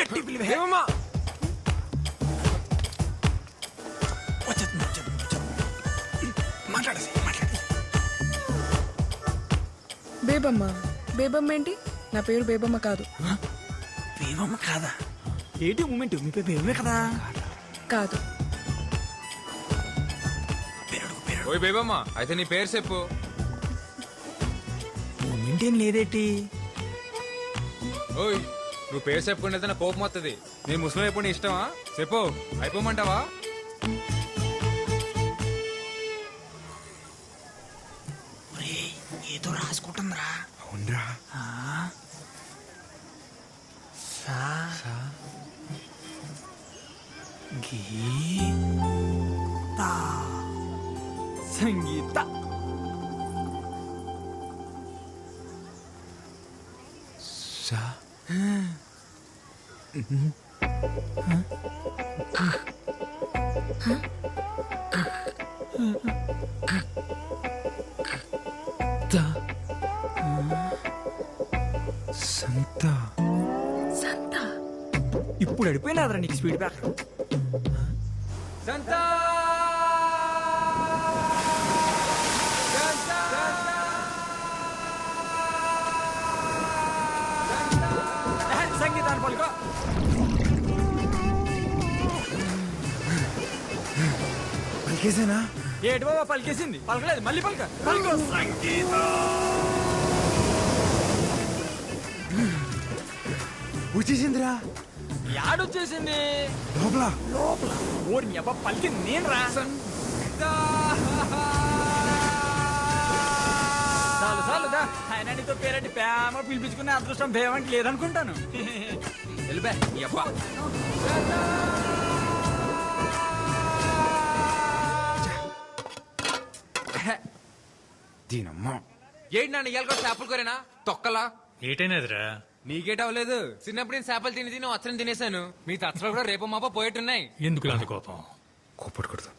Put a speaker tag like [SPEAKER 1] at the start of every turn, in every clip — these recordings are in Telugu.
[SPEAKER 1] గట్టి పిలివే మాట్లాడేసి
[SPEAKER 2] బేబమ్మ. బేబమ్మ ఏంటి? నా పేరు బేబమ్మ కాదు.
[SPEAKER 1] బేబమ్మ కాదా? ఏంటి మూమెంట్? మీ పేరు బేబమే కదా?
[SPEAKER 2] కాదు.
[SPEAKER 3] ఓయ్ బేబమ్మ, అయితే నీ పేరు చెప్పు.
[SPEAKER 1] మూమెంట్ ఏం లేదేటి?
[SPEAKER 3] ఓయ్, నువ్వు పేరు చెప్పుకుంటే నా కోపం వస్తుంది. నేను ముస్లిం అయిపోయి ఇష్టమా? చెప్పు, అయిపోమంటావా?
[SPEAKER 1] ఏదో రాసుకుంటుందిరా.
[SPEAKER 4] అవునరా.
[SPEAKER 1] సంగీత
[SPEAKER 4] సంత.
[SPEAKER 2] సంత.
[SPEAKER 1] ఇప్పుడు అడిపోయినాదరా నీకు స్పీడ్ బ్రేకర్.
[SPEAKER 3] సంతా!
[SPEAKER 1] సంగీతాన్ని పలుకో.
[SPEAKER 4] పలికేసేనా?
[SPEAKER 1] ఏటి బాబా పలికేసింది? పలకలేదు, మళ్ళీ పలక. పలుకో.
[SPEAKER 4] వచ్చేసిందిరా.
[SPEAKER 1] యాడొచ్చేసింది?
[SPEAKER 4] లోపల
[SPEAKER 1] లోపల. ఓరి నీ అబ్బా పలికింది నేను రా. చాలు చాలు దా. ఆయన నీతో పేరంటి ప్రేమ పిలిపించుకునే అదృష్టం భేమంటే లేదనుకుంటాను.
[SPEAKER 3] వెళ్ళిపే నీ అబ్బా.
[SPEAKER 4] దీనమ్మ.
[SPEAKER 3] ఏంటి నన్ను ఇయ్యాలి చేపలు కోరేనా తొక్కలా?
[SPEAKER 5] ఏటైనదిరా?
[SPEAKER 3] నీకేట అవ్వలేదు. చిన్నప్పుడు నేను చేపలు తిని తిని వచ్చరం తినేసాను. మీ తచ్చలు కూడా రేపు మాప పోయేట్టున్నాయి.
[SPEAKER 5] ఎందుకు అంత కోపం?
[SPEAKER 4] కోపట్టుకూడదు.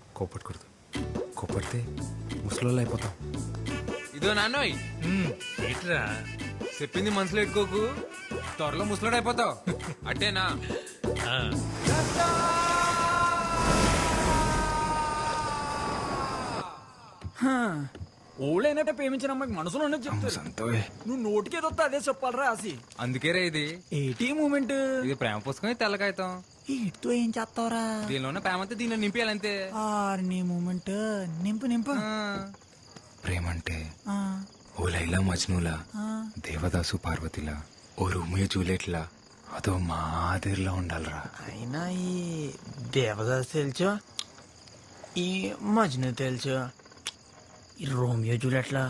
[SPEAKER 4] కోపడితే ముసలోళ్ళు అయిపోతాం.
[SPEAKER 3] ఇదో నాన్నోయ్,
[SPEAKER 5] ఏట్రా?
[SPEAKER 3] చెప్పింది మనసులో ఎట్టుకోకు, త్వరలో ముసలోడు అయిపోతావు. అట్టేనా?
[SPEAKER 5] ఆ,
[SPEAKER 1] ఓళ్ళైనట్టే ప్రేమించిన అమ్మాయికి మనసులో ఉన్నది చెప్తారు.
[SPEAKER 4] సంతోయ్.
[SPEAKER 1] నువ్వు నోటికేదో అదే చెప్పాలరా ఆసి.
[SPEAKER 3] అందుకే రే ఇది.
[SPEAKER 1] ఏటీ మూమెంట్?
[SPEAKER 3] ఇది ప్రేమ పుస్తకం, తెల్ల కాగితం.
[SPEAKER 1] వీటితో ఏం చేస్తావురా?
[SPEAKER 3] దీనిలో ఉన్న ప్రేమ అంతా దీనిలో నింపేయాలంతే.
[SPEAKER 1] నీ మూమెంట్ నింపు నింపు.
[SPEAKER 3] ఆ.
[SPEAKER 4] ప్రేమంటే
[SPEAKER 1] ఆ,
[SPEAKER 4] ఓ లైలా మజ్నూలా,
[SPEAKER 1] ఆ.
[SPEAKER 4] దేవదాసు పార్వతిలా, ఓ రోమియో జూలియట్లా, అదో మాదిరిలా ఉండాలిరా.
[SPEAKER 1] అయినా ఈ దేవదాస్ తెలుసు, ఈ మజ్ను తెలుసు, ఈ రోమియో జూలియట్లా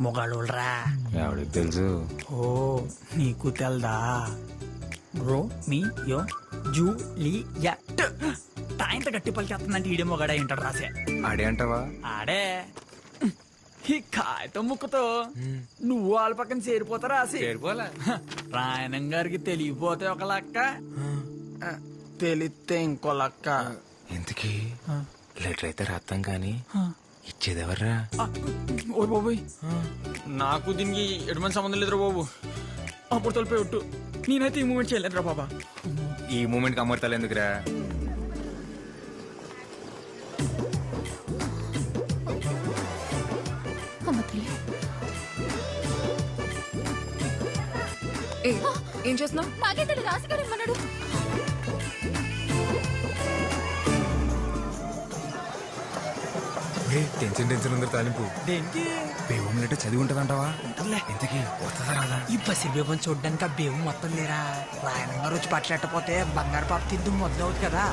[SPEAKER 1] మొగాళ్ళురా.
[SPEAKER 4] ఎవడికి తెలుసు?
[SPEAKER 1] ఓ నీకు తెల్దా? Romeo Juliet. తాయింత గట్టి పలికేస్తుందంటే ఈడే మొగాడే ఉంటాడు రాసే.
[SPEAKER 4] ఆడే అంటావా?
[SPEAKER 1] ఆడే. ఈ కాగితం ముక్కతో నువ్వు వాళ్ళ పక్కన చేరిపోతా రాసి.
[SPEAKER 3] చేరిపోలే.
[SPEAKER 1] రాయణం గారికి తెలియపోతే ఒక లెక్క, తెలిస్తే ఇంకో లెక్క.
[SPEAKER 4] ఇంతకీ లెటర్ అయితే రాస్తాం కానీ ఇచ్చేదెవర్రా?
[SPEAKER 1] ఓ బాబోయ్, నాకు దీనికి ఎటువంటి సంబంధం లేదురా బాబు. అప్పుడు తొలిపోయి ఒట్టు. నేనైతే ఈ మూమెంట్ చేయలేదురా బాబా.
[SPEAKER 3] ఈ మూమెంట్ కి అమర్తాలు ఎందుకురా?
[SPEAKER 2] ఏం చేస్తున్నావు?
[SPEAKER 6] నాకే తెలియదు, రాసిగారు ఇమ్మన్నాడు.
[SPEAKER 4] టెన్షన్ ఉంది తాలింపు.
[SPEAKER 1] దేనికి?
[SPEAKER 4] బేవం లెటర్ చదివి ఉంటదంటావా? ఇంతకీ వస్తుందా రాదా?
[SPEAKER 1] ఈ పసి బేబం చూడ్డానికి ఆ బేబు మొత్తం లేరా. రాయణం గారు వచ్చి పట్లెట్టపోతే బంగారు పాప తిద్దు మొదలవుతుంది కదా.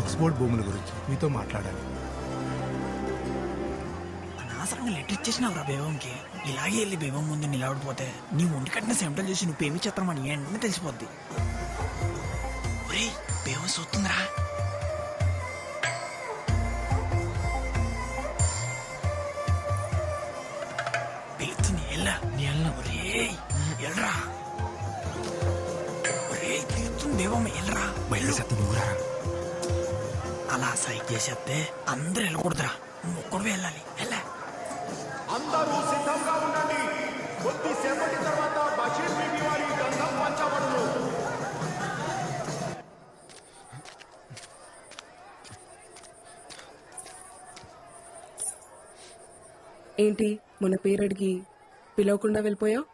[SPEAKER 7] ఆక్స్ఫోర్డ్ భూముల గురించి మీతో మాట్లాడాలి.
[SPEAKER 1] అనవసరంగా లెటర్ ఇచ్చేసినావురా బేబంకి. ఇలాగే వెళ్ళి బేబం ముందు నిలబడిపోతే నీ ఒంటి కట్టిన సెంటల్ చేసి నువ్వు పేమి చేస్తామని వెంటనే తెలిసిపోద్ది. ఒరేయ్, బేబం చూస్తుందిరా.
[SPEAKER 4] చేసేస్తా నువ్వు రా.
[SPEAKER 1] అలా సైక్ చేసేస్తే అందరూ వెళ్ళకూడదురా, నువ్వు ఒక్కడు వెళ్ళాలి. వెళ్ళా
[SPEAKER 6] అందరూ సిద్ధంగా ఉండండి. కొద్దిసేపటి తర్వాత బషీర్ బీబీ వారి గంధం పంచబడును.
[SPEAKER 2] ఏంటి మొన్న పేరు అడిగి పిలవకుండా వెళ్ళిపోయావు?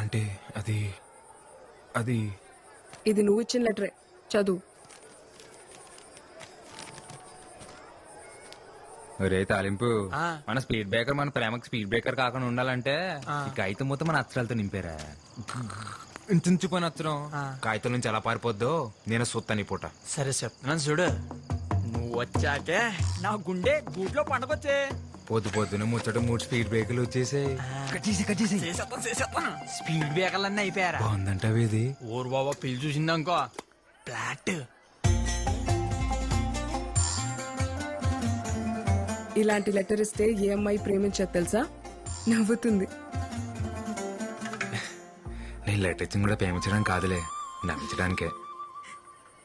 [SPEAKER 4] అంటే అది అది
[SPEAKER 2] ఇది నువ్వు ఇచ్చిన లెటరే, చదువు.
[SPEAKER 4] ఒరే తాలింపు, మన స్పీడ్ బ్రేకర్ మన ప్రేమకు స్పీడ్ బ్రేకర్ కాకుండా ఉండాలంటే ఈ కాగితం మొత్తం మన అక్షరాలతో నింపారా. ఇంచుపోయిన అక్షరం కాగితం నుంచి ఎలా పారిపోద్దో నేను సొత్తాను ఈ పూట.
[SPEAKER 1] సరే చెప్తున్నాను చూడు, నువ్వు వచ్చాకే నా గుండె గూట్లో పండగొచ్చే.
[SPEAKER 4] పొద్దు పొద్దున ముచ్చట 3 స్పీడ్ బ్రేకర్లు వచ్చేసాయి.
[SPEAKER 1] స్పీడ్ బ్రేకర్లన్నీ అయిపోయారా?
[SPEAKER 4] బాగుందంటావు ఇది.
[SPEAKER 1] ఊరు బాబా పిల్లి చూసిందనుకో ఫ్లాట్.
[SPEAKER 2] ఇలాంటి లెటర్ ఇస్తే ఏ అమ్మాయి ప్రేమించదు తెలుసా? నవ్వుతుంది.
[SPEAKER 4] నేను లెటర్ ఇచ్చింది కూడా ప్రేమించడం కాదులే, నవ్వించడానికే.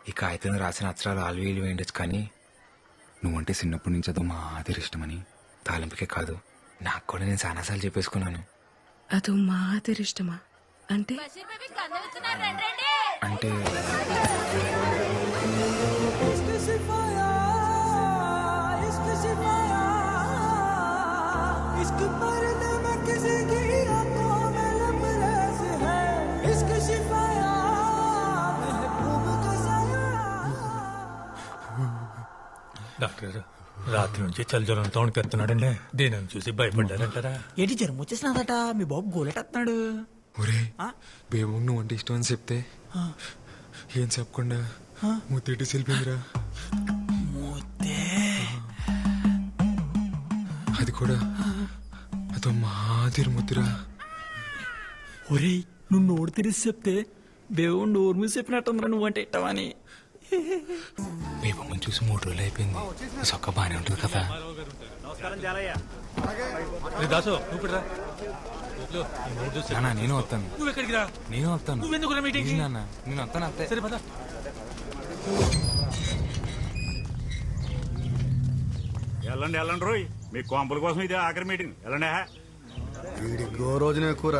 [SPEAKER 4] ఈ కాగితం రాసిన అక్షరాలు ఆల్వీలు వేయండొచ్చు, కానీ నువ్వంటే చిన్నప్పటి నుంచి అదో మాదిరి ఇష్టమని తాలింపుకే కాదు నాకు కూడా నేను చాలాసార్లు చెప్పేసుకున్నాను.
[SPEAKER 2] అదో మాదిరి ఇష్టమా అంటే?
[SPEAKER 4] అంటే
[SPEAKER 5] డాక్టర్ రాత్రి నుంచి చలిజ్వరం తోడుకెత్తున్నాడండి. దీనిని చూసి భయపడ్డారంటారా?
[SPEAKER 1] ఏంటి జ్వరం వచ్చేసినదట, మీ బాబు గోలెట్టేస్తున్నాడు.
[SPEAKER 4] ఒరే బేబు నువ్వు అంటే ఇష్టం అని చెప్తే ఏం చెప్పకుండా ముత్తేటి సెల్పిందిరా. అది కూడా అదో మాదిరి ముద్దురా.
[SPEAKER 1] ఒరేయ్ నువ్వు నోరు తెరిసి చెప్తే బేవు నోరు మూసి చెప్పినట్టుందిరా నువ్వంటే ఇట్టమని.
[SPEAKER 4] బేబమ్మని చూసి 3 రోజులు అయిపోయింది. సొక్క బానే ఉంటుంది కదా.
[SPEAKER 5] దాసు నువ్వు రా.
[SPEAKER 4] నాన్న నేను వస్తాను.
[SPEAKER 5] నువ్వు ఎక్కడికి రా?
[SPEAKER 4] నేను వస్తాను.
[SPEAKER 5] నువ్వెందుకు రా మీటింగ్?
[SPEAKER 4] నాన్న నేను వస్తాను అంతే.
[SPEAKER 5] సరే పద.
[SPEAKER 8] వెళ్ళండి వెళ్ళండి రోయ్, మీ కొంపల కోసం ఇది ఆఖరి మీటింగ్. వెళ్ళండి.
[SPEAKER 7] వీడికి రోజునే కూర.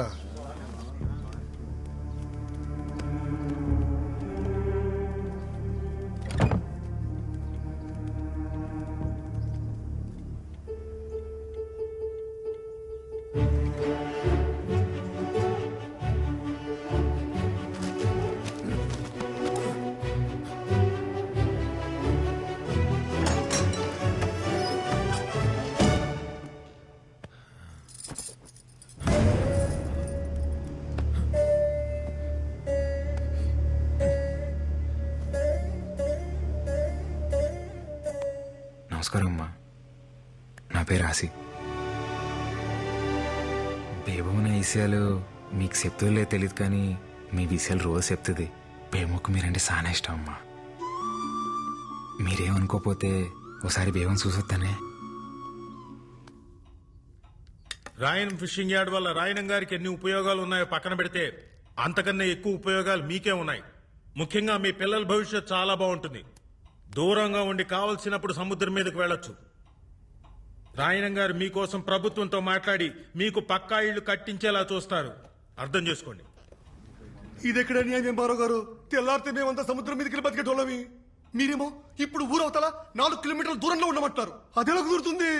[SPEAKER 4] నమస్కారం అమ్మా, నా పేరు ఆసి. బేబమ్మ నా విషయాలు మీకు చెప్తుందో తెలియదు, కానీ మీ విషయాలు రోజు చెప్తుంది. బేబమ్మకు మీరంటే చాలా ఇష్టం అమ్మా. మీరేమనుకోపోతే ఒకసారి బేబం చూసొస్తానే.
[SPEAKER 9] రాయన్ ఫిషింగ్ యార్డ్ వల్ల రాయనం గారికి ఎన్ని ఉపయోగాలు ఉన్నాయో పక్కన పెడితే అంతకన్నా ఎక్కువ ఉపయోగాలు మీకే ఉన్నాయి. ముఖ్యంగా మీ పిల్లల భవిష్యత్ చాలా బాగుంటుంది. దూరంగా ఉండి కావలసినప్పుడు సముద్రం మీదకి వెళ్ళొచ్చు. రాయనం గారు మీకోసం ప్రభుత్వంతో మాట్లాడి మీకు పక్కా ఇళ్లు కట్టించేలా చూస్తారు. అర్థం చేసుకోండి.
[SPEAKER 6] ఇది ఎక్కడ న్యాయం బారో గారు? తెల్లారితే మేమంతా సముద్రం మీదకి బతికేటోళ్ళమి. మీరేమో ఇప్పుడు ఊరవతల 4 కిలోమీటర్ల దూరంలో ఉండమంటారు. అదెలా కుదురుతుంది?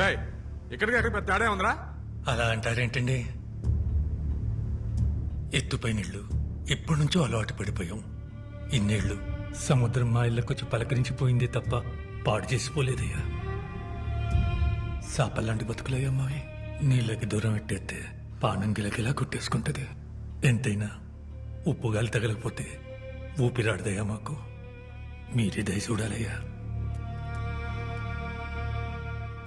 [SPEAKER 9] రాయ్ ఇక్కడికి అక్కడ పెద్ద తేడా ఉందిరా.
[SPEAKER 5] అలా అంటారేంటండి? ఎత్తుపై నీళ్లు ఎప్పటి నుంచో అలవాటు పడిపోయాం. ఇన్నేళ్లు సముద్రం మా ఇళ్ళకొచ్చి పలకరించిపోయిందే తప్ప పాడు చేసిపోలేదయ్యా. సాపల్లాంటి బతుకులయ్యా మావి. నీళ్ళకి దూరం ఎట్టేస్తే పానం గిలకిలా కొట్టేసుకుంటది. ఎంతైనా ఉప్పు గాలి తగలకపోతే ఊపిరాడదయ్యా మాకు. మీరే దయ చూడాలయ్యా.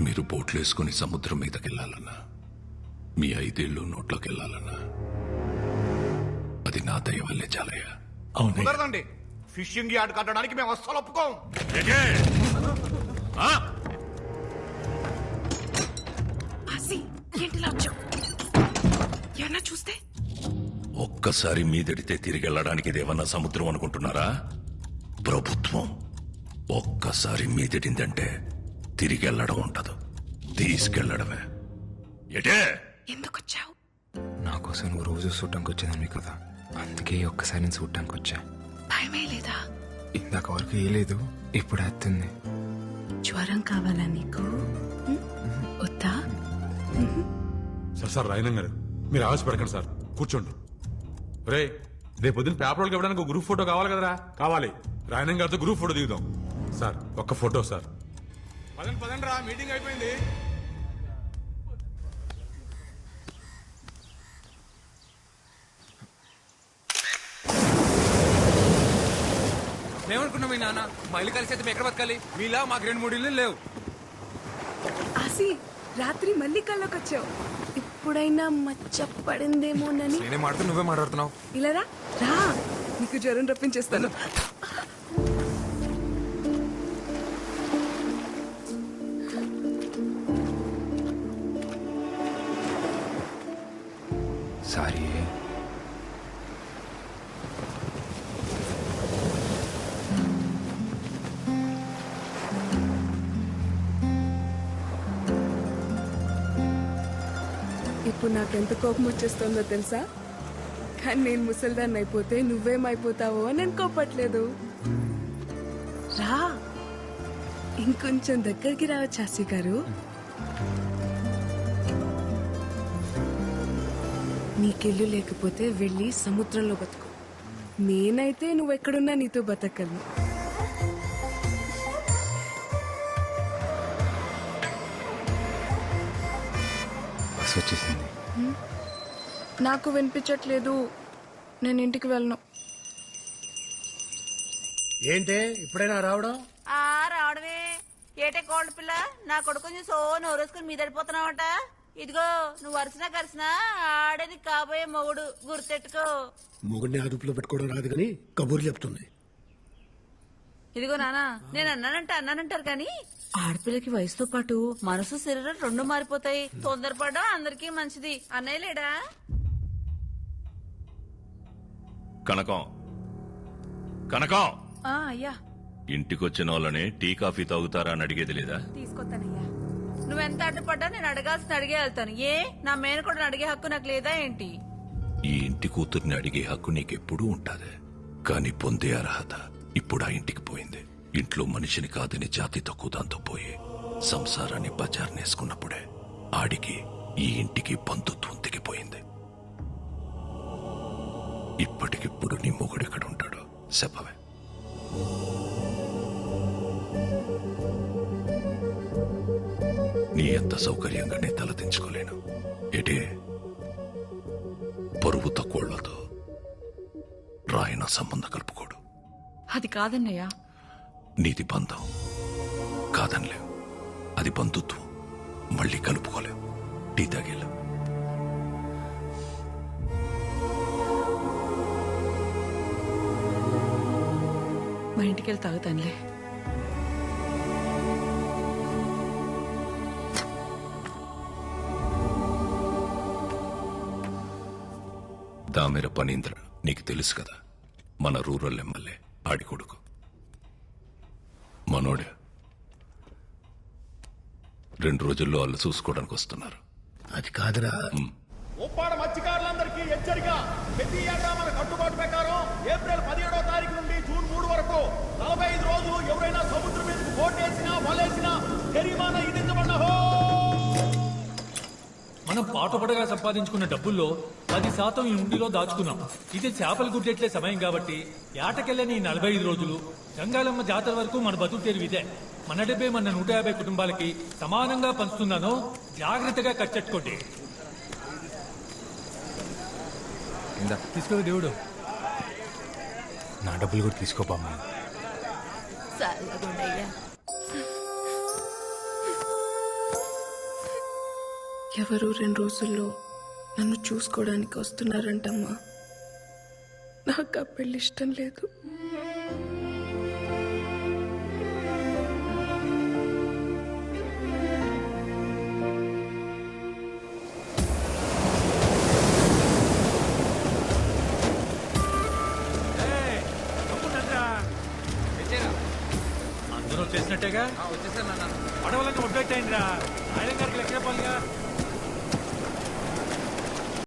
[SPEAKER 10] మీరు బోట్లేసుకుని సముద్రం మీదకెళ్లాలన్నా, మీ 5 ఏళ్ళు నోట్లోకి వెళ్ళాలన్నా అది నా దయ వల్లే చాలయ్యా.
[SPEAKER 6] కుదరదండి. ఫిషింగ్ యార్డ్ కట్టడానికి మేము అస్సలు ఒప్పుకోం.
[SPEAKER 2] ఆసి, ఏంటిలా వచ్చావు? ఏమన్నా చూస్తే?
[SPEAKER 10] ఒక్కసారి మీదడితే తిరిగి వెళ్ళడానికి ఇదేమన్నా సముద్రం అనుకుంటున్నారా? ప్రభుత్వం. ఒక్కసారి మీదడిందంటే తిరిగి వెళ్ళడం ఉండదు, తీసుకెళ్లడమే. ఎటే
[SPEAKER 2] ఎందుకు వచ్చావు?
[SPEAKER 4] నా కోసం నువ్వు రోజు చూడటానికి వచ్చేదాన్ని కదా, అందుకే ఒక్కసారి నేను చూడటానికి వచ్చా.
[SPEAKER 2] భయమే లేదా?
[SPEAKER 4] ఇందాక వరకు ఏ లేదు, ఇప్పుడు వస్తుంది.
[SPEAKER 2] జ్వరం కావాలా నీకు? వద్దా?
[SPEAKER 11] సార్ రాయనం గారు, మీరు ఆవేశపడకండి సార్, కూర్చోండి. రే, రేపు పొద్దున్న పేపర్ వాళ్ళకి ఇవ్వడానికి గ్రూప్ ఫోటో కావాలి కదరా? కావాలి. రాయనం గారితో గ్రూప్ ఫోటో దిగుదాం. సార్ ఒక్క ఫోటో సార్. పదండి పదండి రా, మీటింగ్ అయిపోయింది.
[SPEAKER 3] మేమనుకున్నాం మీ నాన్న మా ఇల్లు కలిసి అయితే మేము ఎక్కడ బతకాలి? మీలా మాకు 2-3 ఇల్లు లేవు.
[SPEAKER 2] ఆసి, రాత్రి మళ్ళీ కళ్ళకి వచ్చావు. ఇప్పుడైనా మచ్చ పడిందేమోనని.
[SPEAKER 4] నేనే మాట్లాడుతూ నువ్వే మాట్లాడుతున్నావు.
[SPEAKER 2] ఇలా రా, రా, నీకు జ్వరం రప్పించేస్తాను.
[SPEAKER 4] సారీ.
[SPEAKER 2] ఇప్పుడు నాకెంత కోపం వచ్చేస్తుందో తెలుసా? కానీ నేను ముసల్దాన్ని అయిపోతే నువ్వేమైపోతావో అని నేను కోపట్లేదు. రా, ఇంకొంచెం దగ్గరికి రావచ్చు ఆసి గారు. నీకెళ్ళు లేకపోతే వెళ్ళి సముద్రంలో బతుకు. నేనైతే నువ్వెక్కడున్నా నీతో బతకగలను.
[SPEAKER 4] బస్ వచ్చేసింది.
[SPEAKER 2] నాకు వినిపించట్లేదు, నేను ఇంటికి వెళ్ళను.
[SPEAKER 7] ఏంటే ఇప్పుడైనా రావడం?
[SPEAKER 12] రావడమే ఏటే కోల్డ్ పిల్ల, నా కొడుకుని సో నోరేసుకుని మీదడిపోతున్నావట. ఇదిగో నువ్వు వరుసనా కరిసినా ఆడే నీకు కాబోయే మొగుడు, గుర్తెట్టుకో.
[SPEAKER 7] మొగుడిని అదుపులో పెట్టుకోవడం రాదు కానీ కబుర్లు చెప్తుంది.
[SPEAKER 12] ఇదిగో నానా, నేను అన్నానంటారు కానీ ఆడపిల్లకి వయసుతో పాటు మనసు శరీరం 2 మారిపోతాయి. తొందరపడడం అందరికీ మంచిది. అన్నయ్య లేడా?
[SPEAKER 10] కనకం, కనకం,
[SPEAKER 12] అయ్యా.
[SPEAKER 10] ఇంటికొచ్చిన వాళ్ళని టీ కాఫీ తాగుతారా అని అడిగేది లేదా?
[SPEAKER 12] తీసుకొస్తానయ్యా. నువ్వెంత అడ్డుపడ్డా నేను అడగాల్సిన అడిగే వెళ్తాను. ఏ నా మేనకోడని అడిగే హక్కు నాకు లేదా ఏంటి?
[SPEAKER 10] ఈ ఇంటి కూతుర్ని అడిగే హక్కు నీకెప్పుడూ ఉంటాదే, కాని పొందే అర్హత ఇప్పుడు ఆ ఇంటికి పోయింది. ఇంట్లో మనిషిని కాదని జాతి తక్కువ దాంతో పోయి సంసారాన్ని బజార్నేసుకున్నప్పుడే ఆడికి ఈ ఇంటికి బంధుత్వం తెగిపోయింది. ఇప్పటికిప్పుడు నీ మొగుడెక్కడుంటాడో చెప్పవే. నీ ఎంత సౌకర్యంగా నీ తలదించుకోలేను. ఎటే పరువు తక్కువళ్లతో రాయన సంబంధం కలుపుకోడు.
[SPEAKER 12] అది కాదన్నయ్యా.
[SPEAKER 10] నీది బంధం కాదనిలేవు, అది బంధుత్వం. మళ్ళీ కలుపుకోలేవు. టీ తాగేలా.
[SPEAKER 12] మా ఇంటికి వెళ్ళి తాగుతానులే.
[SPEAKER 10] దామెర పనీంద్ర నీకు తెలుసు కదా, మన రూరల్ ఎమ్మెల్యే ఆడి కొడుకు. మనోడే 2 రోజుల్లో వాళ్ళు చూసుకోవడానికి వస్తున్నారు.
[SPEAKER 7] అది కాదురా,
[SPEAKER 6] ఉప్పాడ మత్స్యకారులందరికీ హెచ్చరిక. ప్రతి ఏటా మన కట్టుబాటు ప్రకారం ఏప్రిల్ 17వ తారీఖు నుండి జూన్ 3 వరకు 45 రోజులు ఎవరైనా సముద్రం మీదకు బోటేసినా వలేసినా జరిమానా విధించబడ్డహో.
[SPEAKER 5] మనం పాటపడగా సంపాదించుకున్న డబ్బుల్లో 10% ఈ ఉండిలో దాచుకున్నాం. ఇది చేపలు గుట్టెట్లే సమయం కాబట్టి ఏటకెళ్ళని 45 రోజులు గంగాలమ్మ జాతర వరకు మన బతుకు తెరువు ఇదే. మన డబ్బే మన 150 కుటుంబాలకి సమానంగా పంచుతున్నాను. జాగ్రత్తగా ఖర్చెట్టుకోండి. తీసుకో దేవుడు.
[SPEAKER 4] నా డబ్బులు కూడా తీసుకోపామా.
[SPEAKER 2] ఎవరు 2 రోజుల్లో నన్ను చూసుకోవడానికి వస్తున్నారంటమ్మా. నాకు ఆ పెళ్లి ఇష్టం లేదు.
[SPEAKER 5] వచ్చేసినట్టేగా
[SPEAKER 3] వచ్చేసాను నాన్న.
[SPEAKER 5] అడవులన్నీ ఒడ్డెట్టయిందిరా ఆయన గారికి లెక్క చెప్పాలిగా